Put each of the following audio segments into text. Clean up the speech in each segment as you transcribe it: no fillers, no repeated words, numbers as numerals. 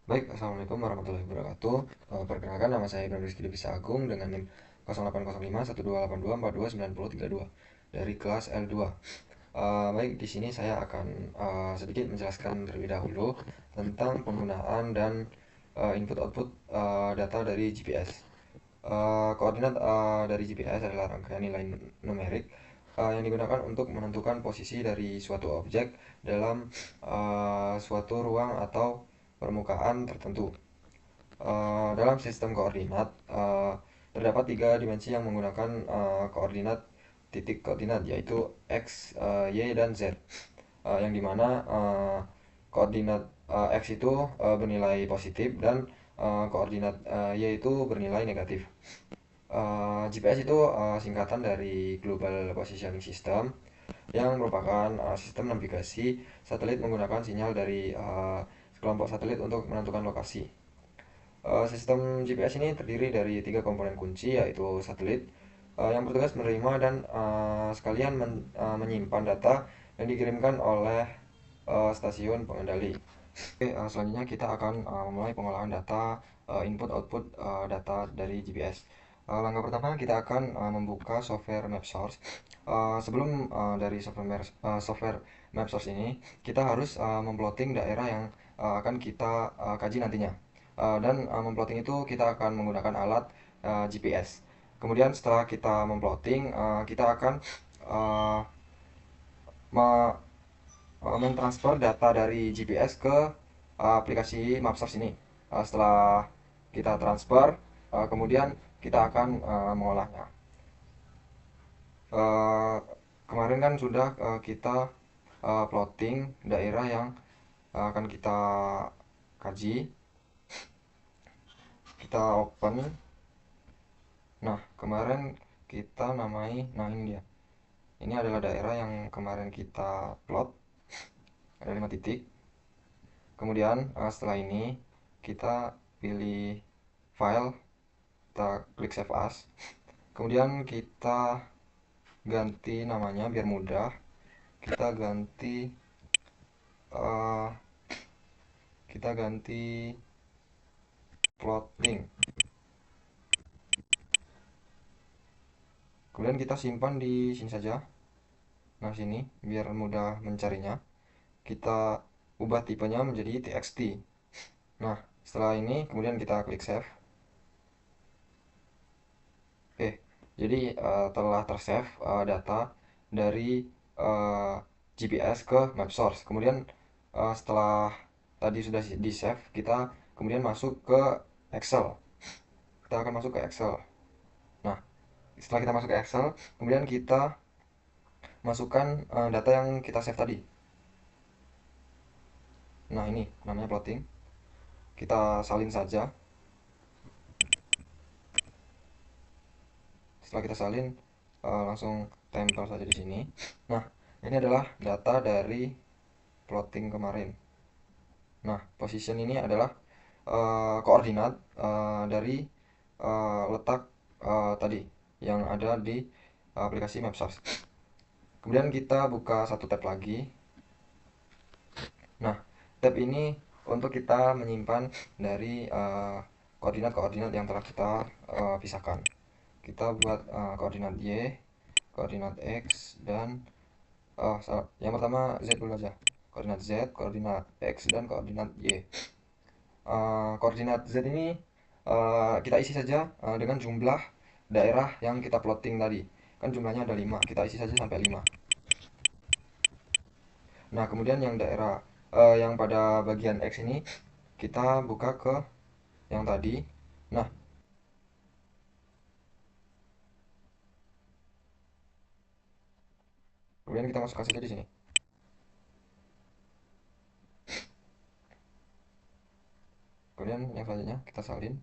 Baik, Assalamualaikum warahmatullahi wabarakatuh. Perkenalkan, nama saya Ibrahim Rizky Devisa Agung dengan NIM 0805 1282 dari kelas L2. Baik, di sini saya akan sedikit menjelaskan terlebih dahulu tentang penggunaan dan input-output data dari GPS. Koordinat dari GPS adalah rangkaian nilai numerik yang digunakan untuk menentukan posisi dari suatu objek dalam suatu ruang atau permukaan tertentu. Dalam sistem koordinat, terdapat tiga dimensi yang menggunakan koordinat titik koordinat, yaitu X, Y, dan Z. Yang dimana koordinat X itu bernilai positif dan koordinat Y itu bernilai negatif. GPS itu singkatan dari Global Positioning System yang merupakan sistem navigasi satelit menggunakan sinyal dari sekelompok satelit untuk menentukan lokasi. Sistem GPS ini terdiri dari tiga komponen kunci, yaitu satelit yang bertugas menerima dan sekalian menyimpan data yang dikirimkan oleh stasiun pengendali. Oke, selanjutnya kita akan memulai pengolahan data input-output data dari GPS. Langkah pertama kita akan membuka software map source. Sebelum dari software map source ini, kita harus memplotting daerah yang akan kita kaji nantinya. Dan memplotting itu kita akan menggunakan alat GPS. Kemudian setelah kita memplotting, kita akan uh, mentransfer data dari GPS ke aplikasi MapSource ini. Setelah kita transfer, kemudian kita akan mengolahnya. Uh, Kemarin kan sudah kita plotting daerah yang akan kita kaji. Kita open. Nah, kemarin kita nah ini dia. Ini adalah daerah yang kemarin kita plot. Ada 5 titik. Kemudian setelah ini kita pilih file, kita klik save as. Kemudian kita ganti namanya biar mudah. Kita ganti uh, kita ganti plotting. Kemudian kita simpan di sini saja. Nah, sini biar mudah mencarinya. Kita ubah tipenya menjadi txt. Nah, setelah ini kemudian kita klik save. Jadi telah tersave data dari GPS ke map source. Kemudian setelah tadi sudah di save, kita kemudian masuk ke Excel. Kita akan masuk ke Excel. Nah, setelah kita masuk ke Excel, kemudian kita masukkan data yang kita save tadi. Nah, ini namanya plotting. Kita salin saja. Setelah kita salin, langsung tempel saja di sini. Nah, ini adalah data dari plotting kemarin. Nah, position ini adalah koordinat dari letak tadi yang ada di aplikasi MapSource. Kemudian kita buka satu tab lagi. Nah, tab ini untuk kita menyimpan dari koordinat-koordinat yang telah kita pisahkan. Kita buat koordinat Y, koordinat X, dan yang pertama Z dulu aja. Koordinat Z, koordinat X, dan koordinat Y. Koordinat Z ini kita isi saja dengan jumlah daerah yang kita plotting tadi. Kan jumlahnya ada 5, kita isi saja sampai 5. Nah, kemudian yang daerah yang pada bagian X ini kita buka ke yang tadi. Nah, kemudian kita masukkan saja di sini. Kemudian yang selanjutnya kita salin.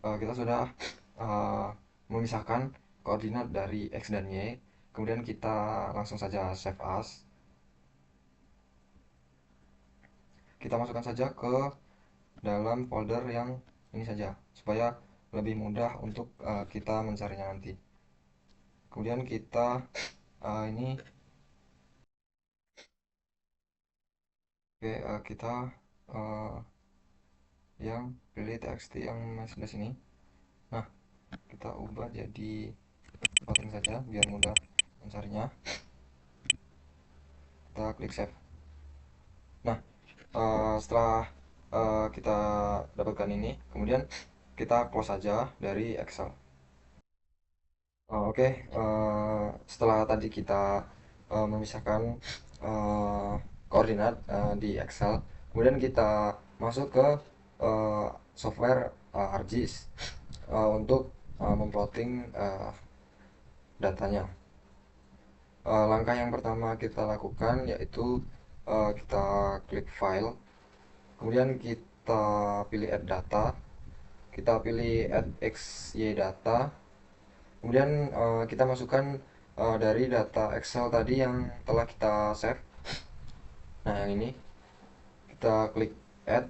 Kita sudah memisahkan koordinat dari X dan Y. Kemudian kita langsung saja save as. Kita masukkan saja ke dalam folder yang ini saja supaya lebih mudah untuk kita mencarinya nanti. Kemudian kita ini oke, kita uh, yang pilih txt yang sebelah sini. Nah, kita ubah jadi plotting saja biar mudah mencarinya. Kita klik save. Nah, setelah kita dapatkan ini, kemudian kita close saja dari Excel. Oke, setelah tadi kita memisahkan eh, koordinat di Excel, kemudian kita masuk ke software ArcGIS untuk memplotting datanya. Langkah yang pertama kita lakukan yaitu kita klik file, kemudian kita pilih add data, kita pilih add xy data, kemudian kita masukkan dari data Excel tadi yang telah kita save. Nah, yang ini kita klik add.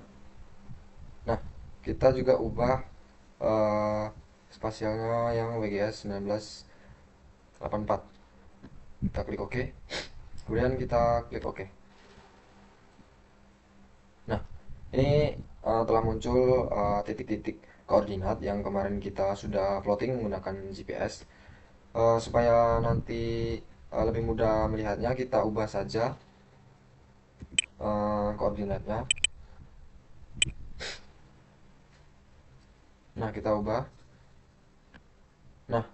Nah, kita juga ubah uh, spasialnya yang WGS 1984. Kita klik OK, kemudian kita klik OK. Nah, ini telah muncul titik-titik koordinat yang kemarin kita sudah plotting menggunakan GPS. Supaya nanti lebih mudah melihatnya, kita ubah saja koordinatnya. Nah, kita ubah. Nah,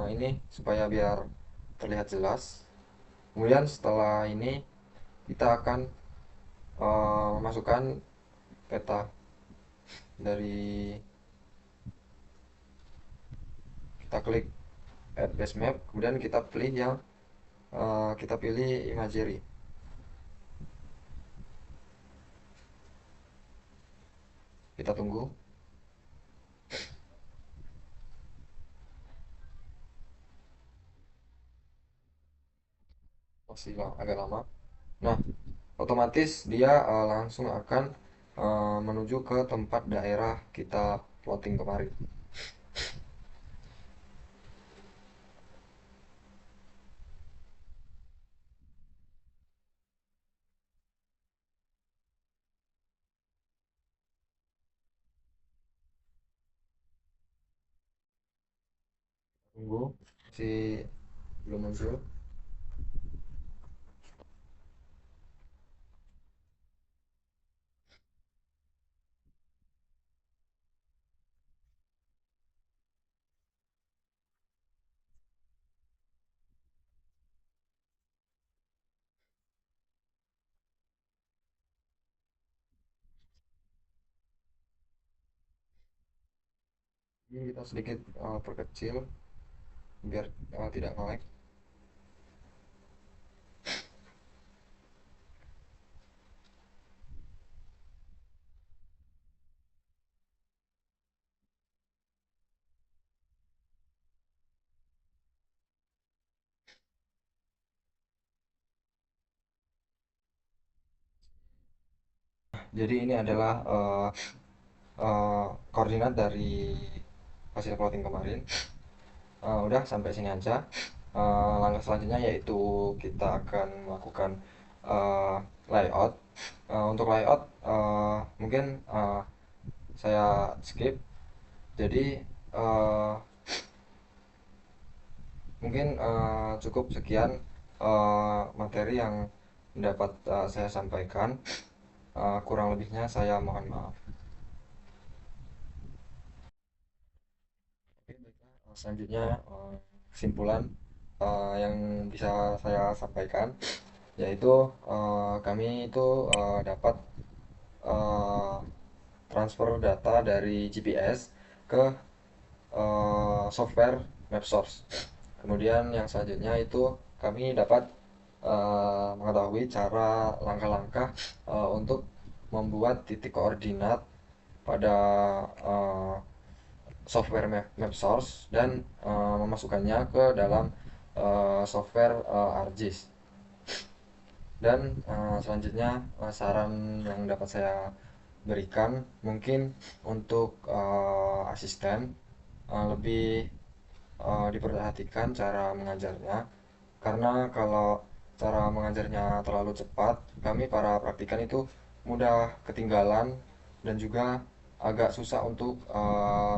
ini supaya biar terlihat jelas. Kemudian setelah ini kita akan memasukkan peta dari, kita klik add base map, kemudian kita pilih yang kita pilih imagery. Kita tunggu. Masih agak lama. Nah, otomatis dia langsung akan menuju ke tempat daerah kita plotting kemarin. Tunggu, masih belum muncul. Ini kita sedikit perkecil biar tidak nge-lag. Jadi ini adalah koordinat dari hasil plotting kemarin. Udah sampai sini aja. Langkah selanjutnya yaitu kita akan melakukan layout. Untuk layout mungkin saya skip. Jadi mungkin cukup sekian materi yang dapat saya sampaikan. Kurang lebihnya saya mohon maaf. Oke, baiklah. Selanjutnya kesimpulan yang bisa saya sampaikan yaitu kami itu dapat eh, transfer data dari GPS ke software MapSource. Kemudian yang selanjutnya itu kami dapat mengetahui cara langkah-langkah untuk membuat titik koordinat pada uh, software MapSource dan memasukkannya ke dalam software ArcGIS. Dan selanjutnya saran yang dapat saya berikan. Mungkin untuk asisten lebih diperhatikan cara mengajarnya, karena kalau cara mengajarnya terlalu cepat, kami para praktikan itu mudah ketinggalan dan juga agak susah untuk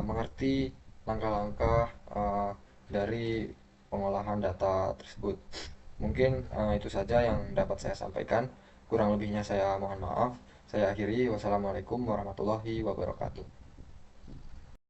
mengerti langkah-langkah dari pengolahan data tersebut. Mungkin itu saja yang dapat saya sampaikan. Kurang lebihnya saya mohon maaf. Saya akhiri. Wassalamualaikum warahmatullahi wabarakatuh.